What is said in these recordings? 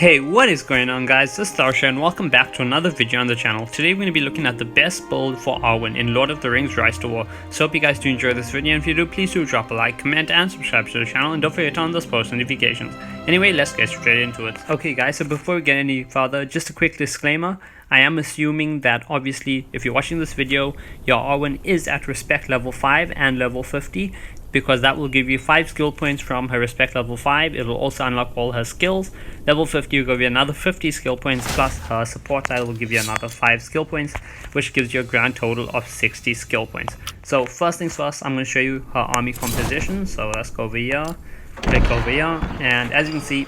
Hey, what is going on guys, this is Tharshey and welcome back to another video on the channel. Today we're going to be looking at the best build for Arwen in Lord of the Rings Rise to War. So hope you guys do enjoy this video, and if you do, please do drop a like, comment and subscribe to the channel, and don't forget to turn on those post notifications. Anyway, let's get straight into it. Okay guys, so before we get any further, just a quick disclaimer. I am assuming that obviously if you're watching this video, your Arwen is at respect level 5 and level 50. Because that will give you 5 skill points from her respect level 5. It will also unlock all her skills. Level 50 will give you another 50 skill points, plus her support title will give you another 5 skill points, which gives you a grand total of 60 skill points. So first things first, I'm going to show you her army composition. So let's go over here, click over here, and as you can see,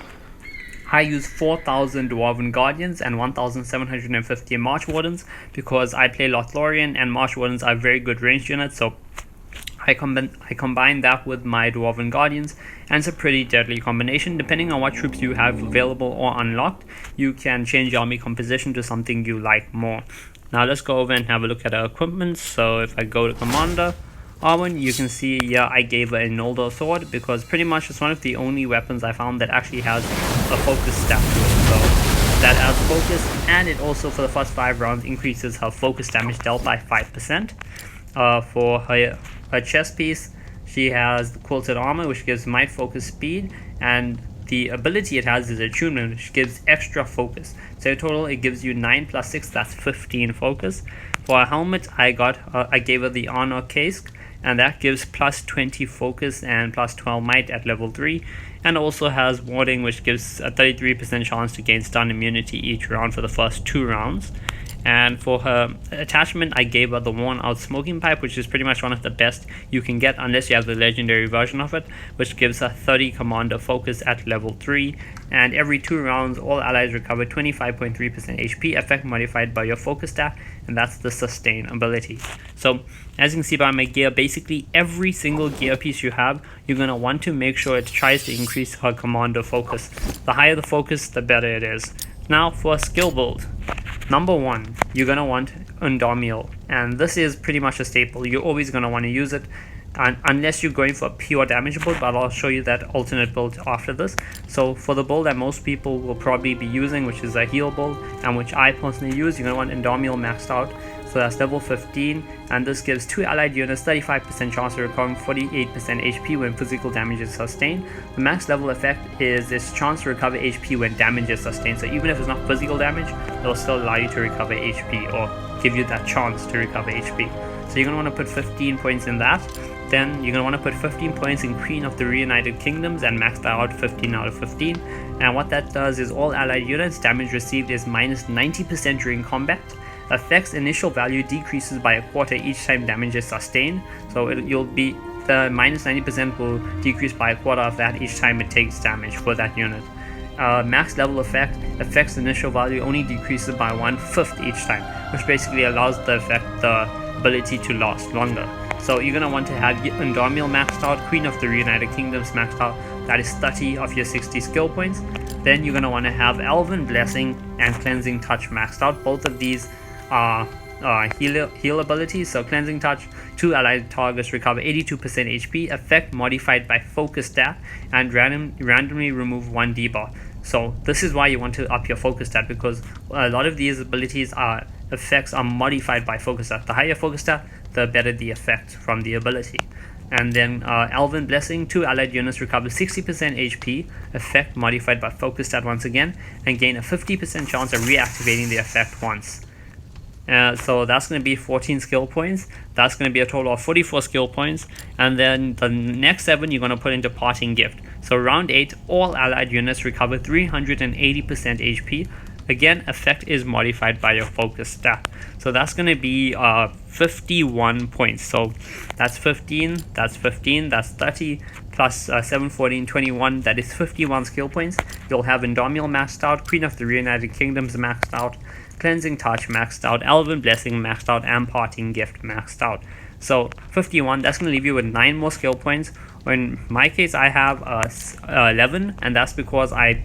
I use 4,000 Dwarven Guardians and 1,750 March Wardens because I play Lothlorien and March Wardens are very good ranged units. So I combine that with my Dwarven Guardians, and it's a pretty deadly combination. Depending on what troops you have available or unlocked, you can change your army composition to something you like more. Now let's go over and have a look at our equipment. So if I go to Commander Arwen, you can see here I gave her a Noldor sword because pretty much it's one of the only weapons I found that actually has a focus stat to it. So that adds focus, and it also for the first 5 rounds increases her focus damage dealt by 5%. For her chest piece, she has the quilted armor, which gives might, focus, speed, and the ability it has is attunement, which gives extra focus. So in total it gives you 9 plus 6, that's 15 focus. For a helmet, I gave her the honor case, and that gives plus 20 focus and plus 12 might at level 3, and also has warding, which gives a 33% chance to gain stun immunity each round for the first 2 rounds. And for her attachment, I gave her the worn out smoking pipe, which is pretty much one of the best you can get unless you have the legendary version of it, which gives her 30 commander focus at level 3. And every 2 rounds, all allies recover 25.3% HP, effect modified by your focus stat, and that's the sustain ability. So as you can see by my gear, basically every single gear piece you have, you're going to want to make sure it tries to increase her commander focus. The higher the focus, the better it is. Now for a skill build. Number 1, you're going to want Undamiel, and this is pretty much a staple. You're always going to want to use it, and unless you're going for a pure damage build, but I'll show you that alternate build after this. So for the build that most people will probably be using, which is a heal build, and which I personally use, you're going to want Undamiel maxed out. So that's level 15, and this gives 2 allied units 35% chance of recovering 48% HP when physical damage is sustained. The max level effect is its chance to recover HP when damage is sustained. So even if it's not physical damage, it'll still allow you to recover HP, or give you that chance to recover HP. So you're going to want to put 15 points in that. Then you're going to want to put 15 points in Queen of the Reunited Kingdoms and max that out 15 out of 15. And what that does is all allied units damage received is minus 90% during combat. Effect's initial value decreases by a quarter each time damage is sustained, so you'll be the minus 90% will decrease by a quarter of that each time it takes damage for that unit. Max level effect's initial value only decreases by 1/5 each time, which basically allows the ability to last longer. So you're gonna want to have Undamiel maxed out, Queen of the Reunited Kingdoms maxed out, that is 30 of your 60 skill points. Then you're gonna want to have Elven Blessing and Cleansing Touch maxed out. Both of these heal abilities. So Cleansing Touch, 2 allied targets recover 82% HP, effect modified by focus stat, and randomly remove 1 debuff. So this is why you want to up your focus stat, because a lot of these abilities effects are modified by focus stat. The higher focus stat, the better the effect from the ability. And then Elven Blessing, 2 allied units recover 60% HP, effect modified by focus stat once again, and gain a 50% chance of reactivating the effect once. So that's going to be 14 skill points. That's going to be a total of 44 skill points. And then the next 7 you're going to put into Parting Gift. So round 8, all allied units recover 380% HP. Again, effect is modified by your focus stat. So that's going to be 51 points. So that's 15, that's 15, that's 30, plus 7, 14, 21, that is 51 skill points. You'll have Undamiel maxed out, Queen of the Reunited Kingdoms maxed out, Cleansing Touch maxed out, Elven Blessing maxed out, and Parting Gift maxed out. So 51, that's going to leave you with 9 more skill points. In my case, I have 11, and that's because I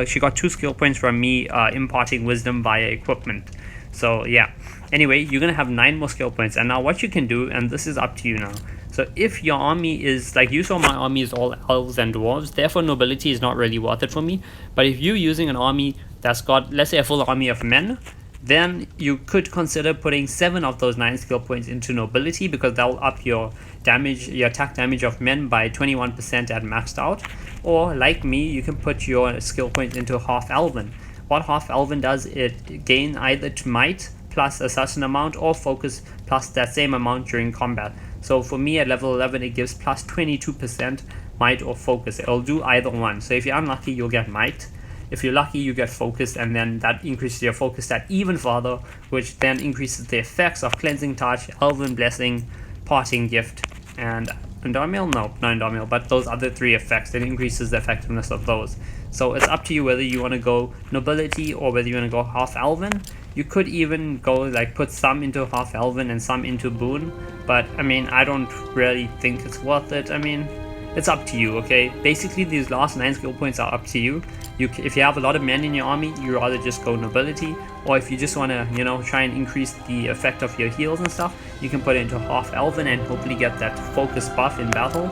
she got 2 skill points from me imparting wisdom via equipment. So yeah, anyway, you're gonna have 9 more skill points, and now what you can do, and this is up to you now. So if your army is, like you saw my army is all elves and dwarves, therefore nobility is not really worth it for me. But if you're using an army that's got, let's say, a full army of men, then you could consider putting 7 of those 9 skill points into nobility, because that will up your damage, your attack damage of men by 21% at maxed out. Or like me, you can put your skill points into half elven. What half elven does, it gain either might plus a certain amount or focus plus that same amount during combat. So for me at level 11 it gives plus 22% might or focus. It'll do either one. So if you're unlucky you'll get might. If you're lucky, you get focused, and then that increases your focus stat even further, which then increases the effects of Cleansing Touch, Elven Blessing, Parting Gift, and Endormial? No, not Endormial, but those other 3 effects. It increases the effectiveness of those. So it's up to you whether you want to go Nobility or whether you want to go half Elven. You could even go, like, put some into half Elven and some into Boon, but I mean, I don't really think it's worth it. I mean, it's up to you, okay? Basically, these last 9 skill points are up to you. If you have a lot of men in your army, you rather just go nobility, or if you just want to, you know, try and increase the effect of your heals and stuff, you can put it into half elven and hopefully get that focus buff in battle.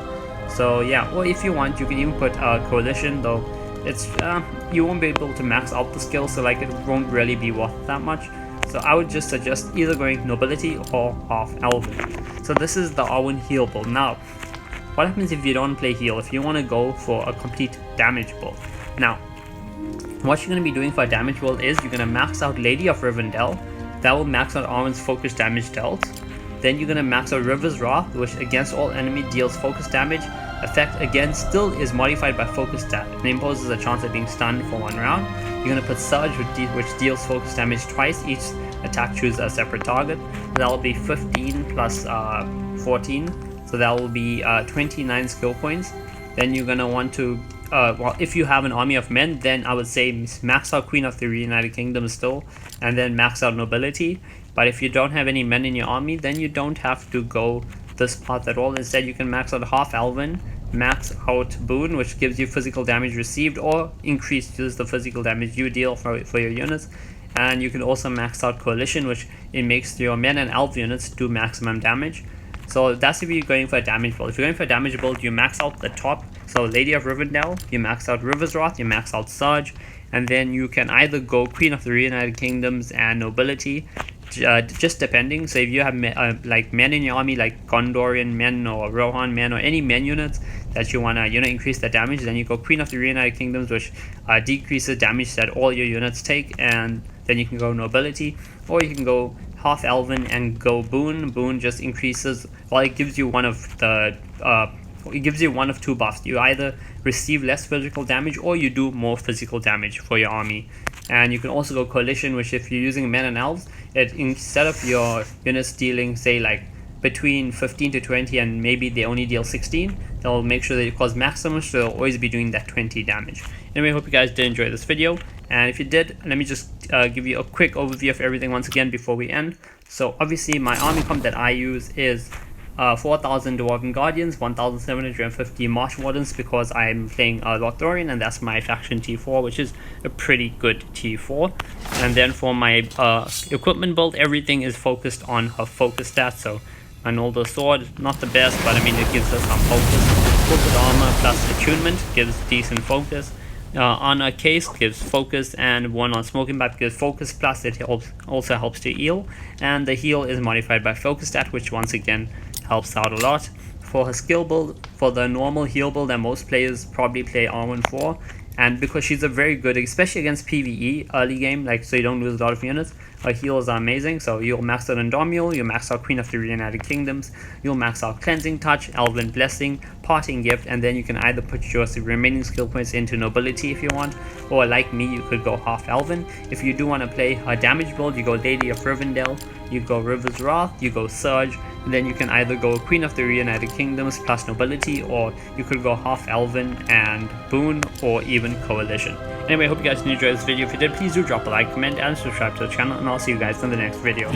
So yeah, or if you want, you can even put coalition, though it's you won't be able to max out the skill, so like it won't really be worth that much. So I would just suggest either going nobility or half elven. So this is the Arwen heal build. Now, what happens if you don't play heal? If you want to go for a complete damage build. Now, what you're going to be doing for a damage build is you're going to max out Lady of Rivendell. That will max out Arwen's focus damage dealt. Then you're going to max out River's Wrath, which against all enemy deals focus damage. Effect again still is modified by focus stat and imposes a chance of being stunned for 1 round. You're going to put Surge, which deals focus damage twice. Each attack chooses a separate target. That will be 15 plus 14. So that will be 29 skill points. Then you're going to want to well, if you have an army of men, then I would say max out Queen of the Reunited Kingdom still, and then max out nobility. But if you don't have any men in your army, then you don't have to go this path at all. Instead, you can max out half elven, max out boon, which gives you physical damage received, or increases the physical damage you deal for your units. And you can also max out coalition, which it makes your men and elf units do maximum damage. So that's if you're going for a damage build. If you're going for a damage build, you max out the top. So Lady of Rivendell, you max out River's Wrath, you max out Surge, and then you can either go Queen of the Reunited Kingdoms and Nobility, just depending. So if you have like men in your army, like Gondorian men or Rohan men or any men units that you wanna increase the damage, then you go Queen of the Reunited Kingdoms, which decreases damage that all your units take, and then you can go Nobility, or you can go half elven and go boon. Boon just increases, well, it gives you one of the it gives you one of 2 buffs. You either receive less physical damage or you do more physical damage for your army. And you can also go coalition, which if you're using men and elves, it instead of your units dealing say like between 15 to 20 and maybe they only deal 16, they'll make sure that it cause maximum, so they'll always be doing that 20 damage. Anyway, hope you guys did enjoy this video, and if you did, let me just give you a quick overview of everything once again before we end. So obviously my army comp that I use is 4,000 Dwarven Guardians, 1,750 Marsh Wardens, because I'm playing LOTR, and that's my faction T4, which is a pretty good T4. And then for my equipment build, everything is focused on her focus stats. So my Noldo sword, not the best, but I mean it gives us some focus. Corporate armor plus attunement gives decent focus. Honor case gives focus, and one on smoking pipe gives focus, plus it also helps to heal. And the heal is modified by focus stat, which once again helps out a lot. For her skill build, for the normal heal build that most players probably play Arwen for, and because she's a very good, especially against PvE early game, like so you don't lose a lot of units, her heals are amazing. So you'll max out Endormial, you'll max out Queen of the Reunited Kingdoms, you'll max out Cleansing Touch, Elven Blessing, Parting Gift, and then you can either put your remaining skill points into Nobility if you want, or like me, you could go half Elven. If you do want to play her damage build, you go Lady of Rivendell, you go River's Wrath, you go Surge, and then you can either go Queen of the Reunited Kingdoms plus Nobility, or you could go half Elven and Boon, or even Coalition. Anyway, I hope you guys enjoyed this video. If you did, please do drop a like, comment, and subscribe to the channel, and I'll see you guys in the next video.